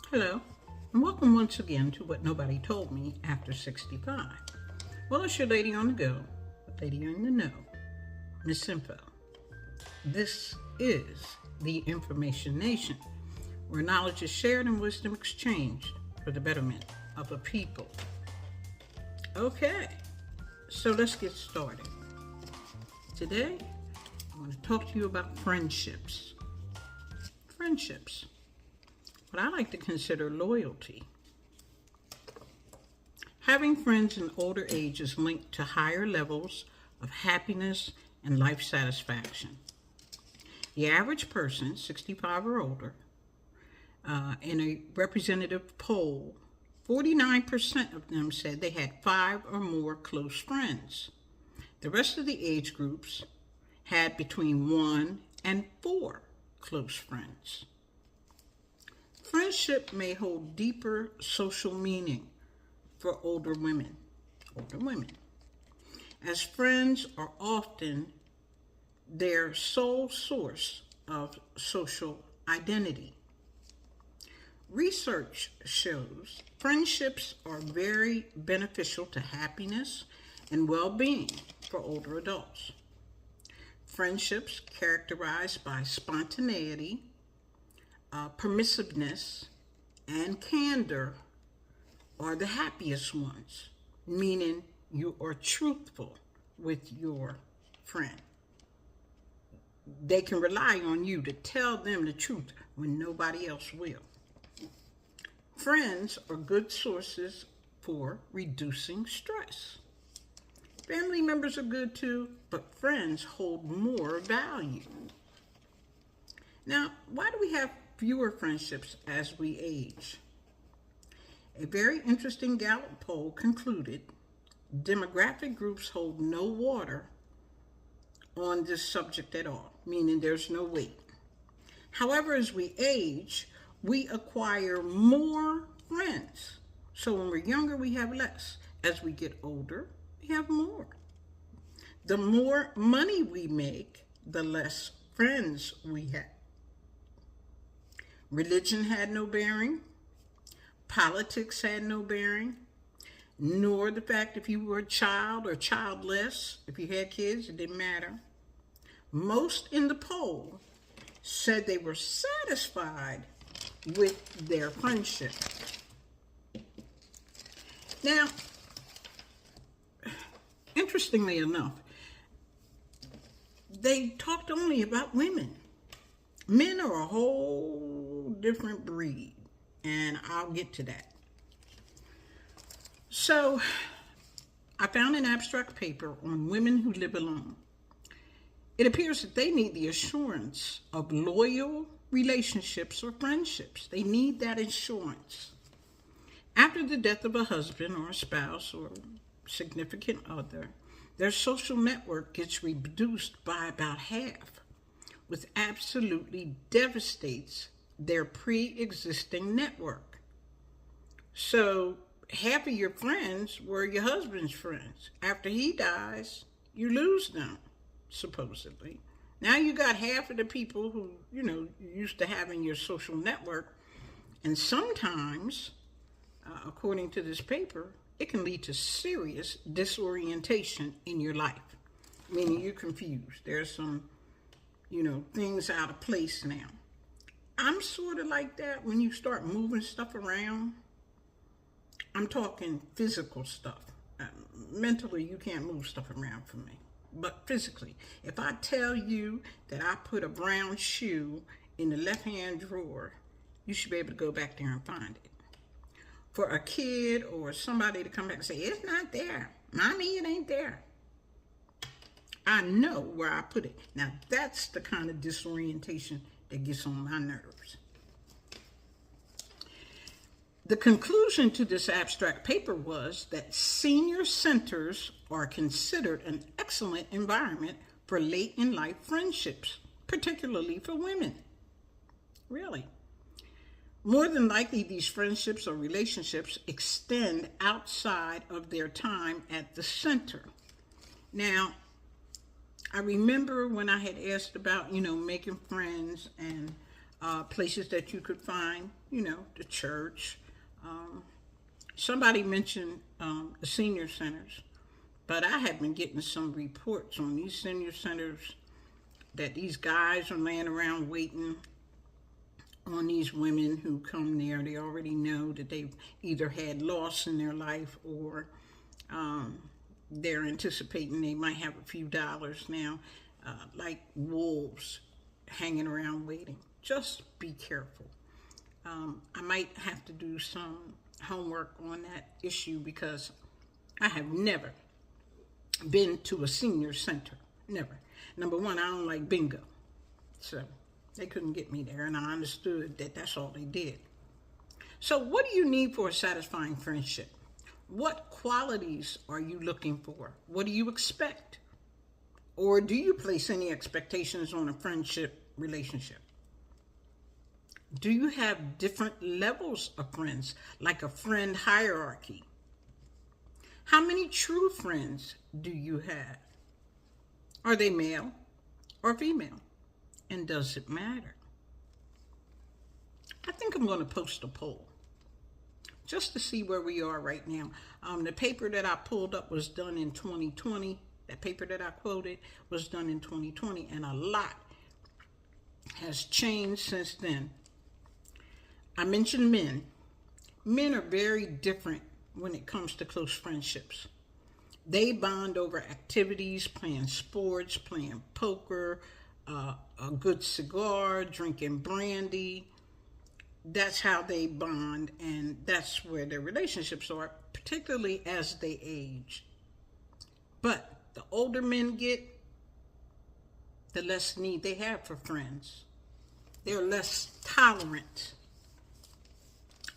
Hello, and welcome once again to What Nobody Told Me After 65. Well, it's your lady on the go, lady in the know, Miss Info. This is the Information Nation, where knowledge is shared and wisdom exchanged for the betterment of a people. Okay, so let's get started. Today, I want to talk to you about friendships. Friendships. What I like to consider loyalty. Having friends in older age is linked to higher levels of happiness and life satisfaction. The average person, 65 or older, in a representative poll, 49% of them said they had 5 or more close friends. The rest of the age groups had between 1 and 4 close friends. Friendship may hold deeper social meaning for older women, as friends are often their sole source of social identity. Research shows friendships are very beneficial to happiness and well-being for older adults. Friendships characterized by spontaneity, permissiveness, and candor are the happiest ones, meaning you are truthful with your friend. They can rely on you to tell them the truth when nobody else will. Friends are good sources for reducing stress. Family members are good too, but friends hold more value. Now, why do we have fewer friendships as we age? A very interesting Gallup poll concluded demographic groups hold no water on this subject at all, meaning there's no weight. However, as we age, we acquire more friends. So when we're younger, we have less. As we get older, we have more. The more money we make, the less friends we have. Religion had no bearing. Politics had no bearing. Nor the fact if you were a child or childless. If you had kids, it didn't matter. Most in the poll said they were satisfied with their friendship. Now, interestingly enough, they talked only about women. Men are a whole different breed, and I'll get to that. So, I found an abstract paper on women who live alone. It appears that they need the assurance of loyal relationships or friendships. They need that assurance. After the death of a husband or a spouse or significant other, their social network gets reduced by about half, which absolutely devastates their pre-existing network. So half of your friends were your husband's friends. After he dies, you lose them, supposedly. Now you got half of the people who, you used to have in your social network. And sometimes, according to this paper, it can lead to serious disorientation in your life, meaning you're confused. There's some things out of place now. I'm sort of like that when you start moving stuff around. I'm talking physical stuff. Mentally, you can't move stuff around for me. But physically, if I tell you that I put a brown shoe in the left-hand drawer, you should be able to go back there and find it. For a kid or somebody to come back and say, it's not there. Mommy, it ain't there. I know where I put it. Now, that's the kind of disorientation that gets on my nerves. The conclusion to this abstract paper was that senior centers are considered an excellent environment for late-in-life friendships, particularly for women. Really. More than likely, these friendships or relationships extend outside of their time at the center. Now, I remember when I had asked about, making friends and places that you could find the church. Somebody mentioned the senior centers, but I have been getting some reports on these senior centers that these guys are laying around waiting on these women who come there. They already know that they've either had loss in their life or they're anticipating they might have a few dollars now, like wolves hanging around waiting. Just be careful. I might have to do some homework on that issue because I have never been to a senior center. Never. Number one, I don't like bingo. So they couldn't get me there, and I understood that that's all they did. So what do you need for a satisfying friendship? What qualities are you looking for? What do you expect? Or do you place any expectations on a friendship relationship? Do you have different levels of friends, like a friend hierarchy? How many true friends do you have? Are they male or female? And does it matter? I think I'm going to post a poll just to see where we are right now. The paper that I pulled up was done in 2020. That paper that I quoted was done in 2020, and a lot has changed since then. I mentioned men. Men are very different when it comes to close friendships. They bond over activities, playing sports, playing poker, a good cigar, drinking brandy. That's how they bond, and that's where their relationships are, particularly as they age. But the older men get, the less need they have for friends. They're less tolerant.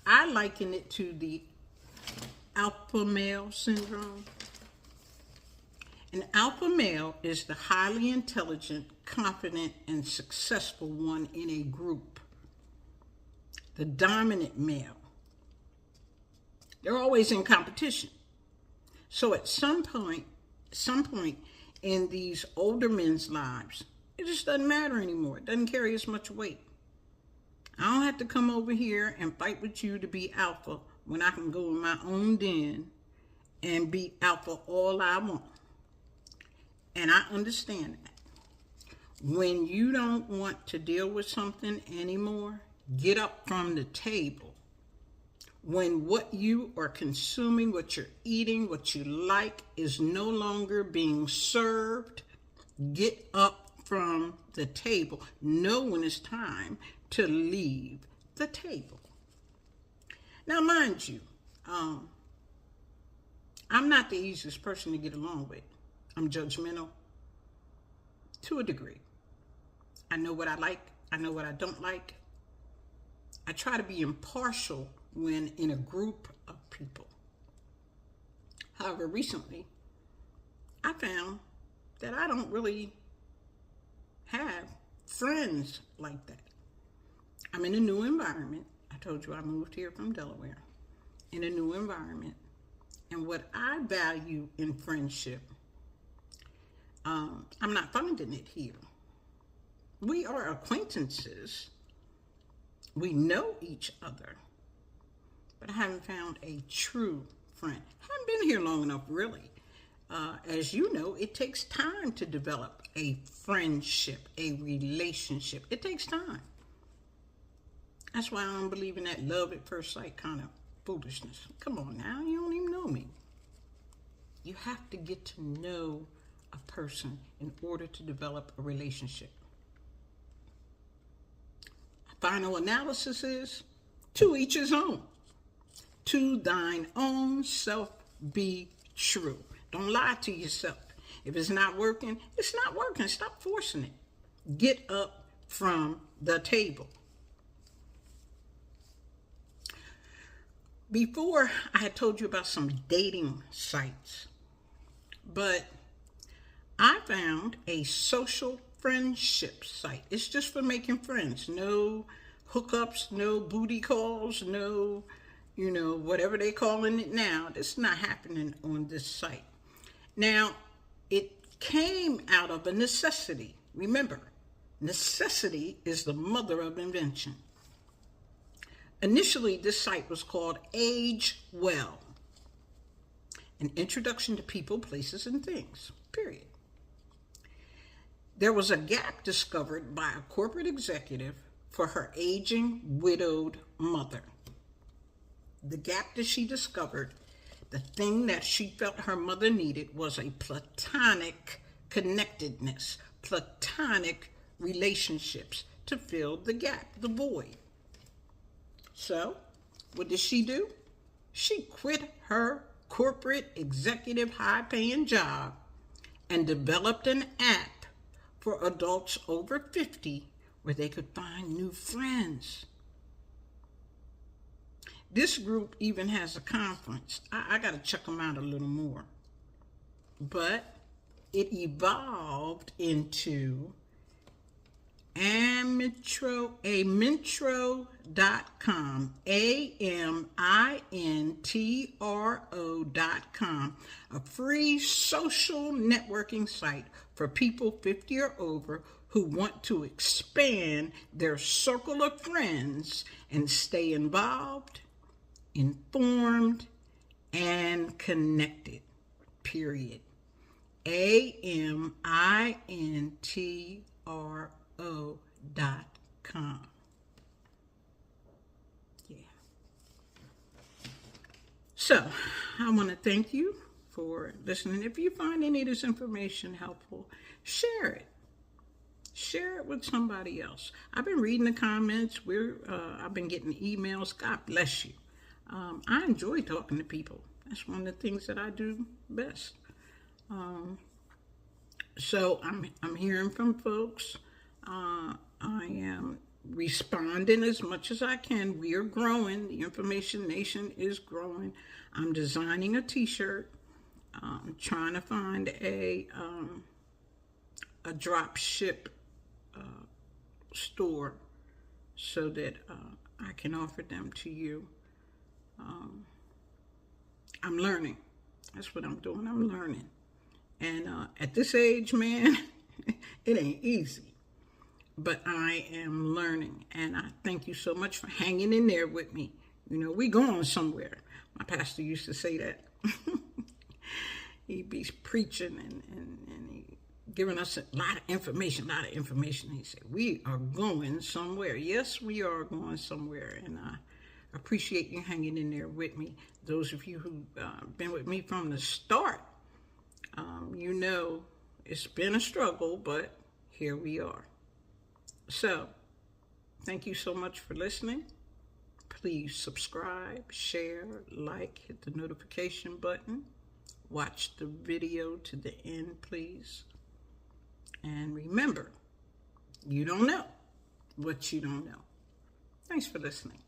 I liken it to the alpha male syndrome. An alpha male is the highly intelligent, confident, and successful one in a group. The dominant male. They're always in competition. So at some point in these older men's lives, it just doesn't matter anymore. It doesn't carry as much weight. I don't have to come over here and fight with you to be alpha when I can go in my own den and be alpha all I want. And I understand that. When you don't want to deal with something anymore, get up from the table. When what you are consuming, what you're eating, what you like is no longer being served, get up from the table. Know when it's time to leave the table. Now, mind you, I'm not the easiest person to get along with. I'm judgmental to a degree. I know what I like. I know what I don't like. I try to be impartial when in a group of people. However, recently, I found that I don't really have friends like that. I'm in a new environment. I told you I moved here from Delaware. In a new environment. And what I value in friendship, I'm not finding it here. We are acquaintances. We know each other. But I haven't found a true friend. I haven't been here long enough, really. As you know, it takes time to develop a friendship, a relationship. It takes time. That's why I don't believe in that love at first sight kind of foolishness. Come on now, you don't even know me. You have to get to know a person in order to develop a relationship. Final analysis is, to each his own. To thine own self be true. Don't lie to yourself. If it's not working, it's not working. Stop forcing it. Get up from the table. Before, I had told you about some dating sites, but I found a social friendship site. It's just for making friends. No hookups, no booty calls, no, whatever they calling it now. That's not happening on this site. Now, it came out of a necessity. Remember, necessity is the mother of invention. Initially, this site was called Age Well, an introduction to people, places, and things, period. There was a gap discovered by a corporate executive for her aging, widowed mother. The gap that she discovered, the thing that she felt her mother needed, was a platonic connectedness, platonic relationships to fill the gap, the void. So, what did she do? She quit her corporate executive high-paying job and developed an app for adults over 50 where they could find new friends. This group even has a conference. I got to check them out a little more. But it evolved into AmRoNt.com, AmIntro.com, a free social networking site for people 50 or over who want to expand their circle of friends and stay involved, informed, and connected, period. AmIntro.com. Yeah. So, I want to thank you for listening. If you find any of this information helpful, share it. Share it with somebody else. I've been reading the comments. I've been getting emails. God bless you. I enjoy talking to people. That's one of the things that I do best. So I'm hearing from folks. I am responding as much as I can. We are growing. The Information Nation is growing. I'm designing a t-shirt. I'm trying to find a drop ship store so that I can offer them to you. I'm learning. That's what I'm doing. I'm learning. And at this age, man, it ain't easy. But I am learning. And I thank you so much for hanging in there with me. You know, we going somewhere. My pastor used to say that. He'd be preaching and he giving us a lot of information. He said, we are going somewhere. Yes, we are going somewhere. And I appreciate you hanging in there with me. Those of you who've been with me from the start, you know it's been a struggle, but here we are. So, thank you so much for listening. Please subscribe, share, like, hit the notification button. Watch the video to the end, please. And remember, you don't know what you don't know. Thanks for listening.